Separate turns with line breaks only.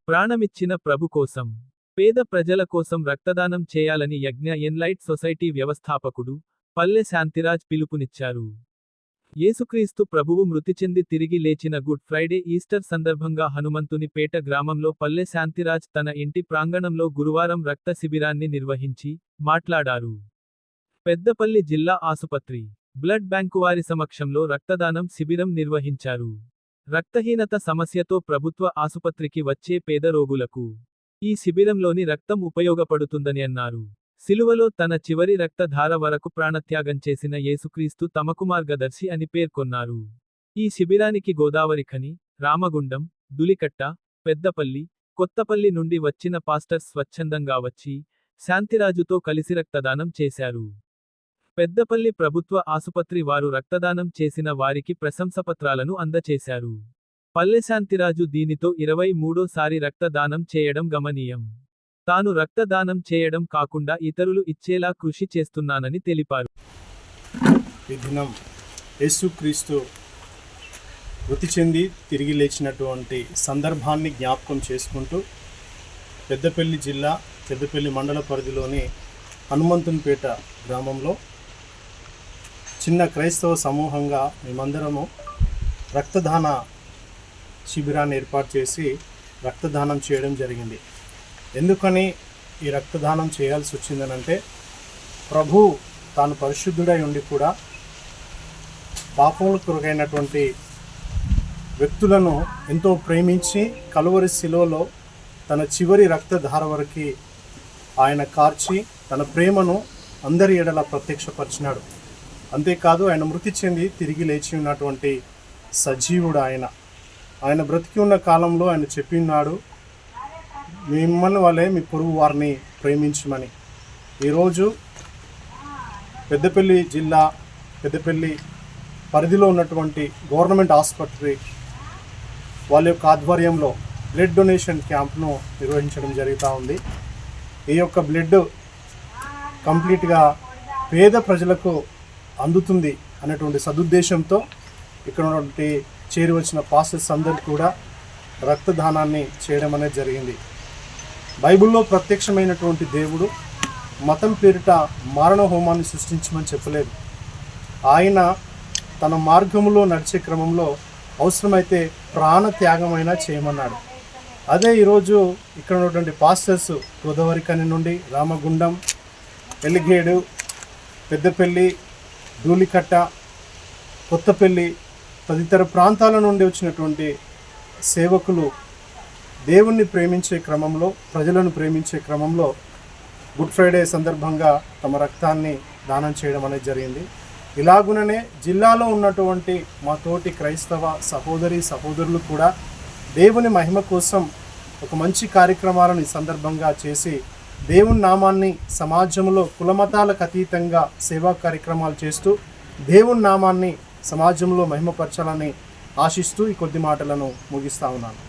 ప్రాణమిచ్చిన ప్రభు కోసం, పేద ప్రజల కోసం రక్తదానం చేయాలని యజ్ఞ ఎన్లైట్ సొసైటీ వ్యవస్థాపకుడు పల్లె శాంతిరాజ్ పిలుపునిచ్చారు. యేసుక్రీస్తు ప్రభువు మృతి చెంది తిరిగి లేచిన గుడ్ ఫ్రైడే ఈస్టర్ సందర్భంగా హనుమంతునిపేట గ్రామంలో పల్లె శాంతిరాజ్ తన ఇంటి ప్రాంగణంలో గురువారం రక్త శిబిరాన్ని నిర్వహించి మాట్లాడారు. పెద్దపల్లి జిల్లా ఆసుపత్రి, బ్లడ్ బ్యాంకు వారి సమక్షంలో రక్తదానం శిబిరం నిర్వహించారు. రక్తహీనత సమస్యతో ప్రభుత్వ ఆసుపత్రికి వచ్చే పేద రోగులకు ఈ శిబిరంలోని రక్తం ఉపయోగపడుతుందని అన్నారు. సిలువలో తన చివరి రక్తధార వరకు ప్రాణత్యాగం చేసిన యేసుక్రీస్తు తమకు మార్గదర్శి అని పేర్కొన్నారు. ఈ శిబిరానికి గోదావరిఖని, రామగుండం, దులికట్ట, పెద్దపల్లి, కొత్తపల్లి నుండి వచ్చిన పాస్టర్స్ స్వచ్ఛందంగా వచ్చి శాంతిరాజుతో కలిసి రక్తదానం చేశారు. పెద్దపల్లి ప్రభుత్వ ఆసుపత్రి వారు రక్తదానం చేసిన వారికి ప్రశంసపత్రాలను అందచేశారు. పల్లె శాంతిరాజు దీనితో 23సారి రక్తదానం చేయడం గమనీయం. తాను రక్తదానం చేయడం కాకుండా ఇతరులు ఇచ్చేలా కృషి చేస్తున్నానని తెలిపారు.
ఈ దినం యేసుక్రీస్తు మృతి చెంది తిరిగి లేచినటువంటి సందర్భాన్ని జ్ఞాపకం చేసుకుంటూ పెద్దపల్లి జిల్లా పెద్దపల్లి మండల పరిధిలోని హనుమంతునిపేట గ్రామంలో చిన్న క్రైస్తవ సమూహంగా మేమందరము రక్తదాన శిబిరాన్ని ఏర్పాటు చేసి రక్తదానం చేయడం జరిగింది. ఎందుకని ఈ రక్తదానం చేయాల్సి వచ్చిందనంటే, ప్రభు తాను పరిశుద్ధుడై ఉండి కూడా పాపములకు గురైనటువంటి వ్యక్తులను ఎంతో ప్రేమించి కలువరి శిలువలో తన చివరి రక్తధార వరకు ఆయన కార్చి తన ప్రేమను అందరి ఎడల ప్రత్యక్షపరిచినాడు. అంతేకాదు ఆయన మృతి చెంది తిరిగి లేచి ఉన్నటువంటి సజీవుడు ఆయన బ్రతికి ఉన్న కాలంలో ఆయన చెప్పినాడు, మిమ్మల్ని వలె మీ పొరుగు వారిని ప్రేమించమని. ఈరోజు పెద్దపల్లి జిల్లా పెద్దపల్లి పరిధిలో ఉన్నటువంటి గవర్నమెంట్ ఆసుపత్రి వాళ్ళ యొక్క ఆధ్వర్యంలో బ్లడ్ డొనేషన్ క్యాంప్ను నిర్వహించడం జరుగుతూ ఉంది. ఈ యొక్క బ్లడ్ కంప్లీట్గా పేద ప్రజలకు అందుతుంది అనేటువంటి సదుద్దేశంతో ఇక్కడ ఉన్నటువంటి చేరి వచ్చిన పాస్టర్స్ అందరూ కూడా రక్తదానాన్ని చేయడం అనేది జరిగింది. బైబిల్లో ప్రత్యక్షమైనటువంటి దేవుడు మతం పేరిట మారణ హోమాన్ని సృష్టించమని చెప్పలేదు. ఆయన తన మార్గంలో నడిచే క్రమంలో అవసరమైతే ప్రాణ త్యాగమైనా చేయమన్నాడు. అదే ఈరోజు ఇక్కడ ఉన్నటువంటి పాస్టర్స్ గోదావరిఖని నుండి రామగుండం, ఎలిగేడు, పెద్దపల్లి, ధూళికట్ట, కొత్తపల్లి తదితర ప్రాంతాల నుండి వచ్చినటువంటి సేవకులు దేవుణ్ణి ప్రేమించే క్రమంలో, ప్రజలను ప్రేమించే క్రమంలో గుడ్ ఫ్రైడే సందర్భంగా తమ రక్తాన్ని దానం చేయడం అనేది జరిగింది. ఇలాగుననే జిల్లాలో ఉన్నటువంటి మా తోటి క్రైస్తవ సహోదరులు కూడా దేవుని మహిమ కోసం ఒక మంచి కార్యక్రమాలను ఈ సందర్భంగా చేసి దేవుని నామాన్ని సమాజంలో కులమతాలకు అతీతంగా సేవా కార్యక్రమాలు చేస్తూ దేవుని నామాన్ని సమాజంలో మహిమపరచాలని ఆశిస్తూ ఈ కొద్ది మాటలను ముగిస్తా ఉన్నాను.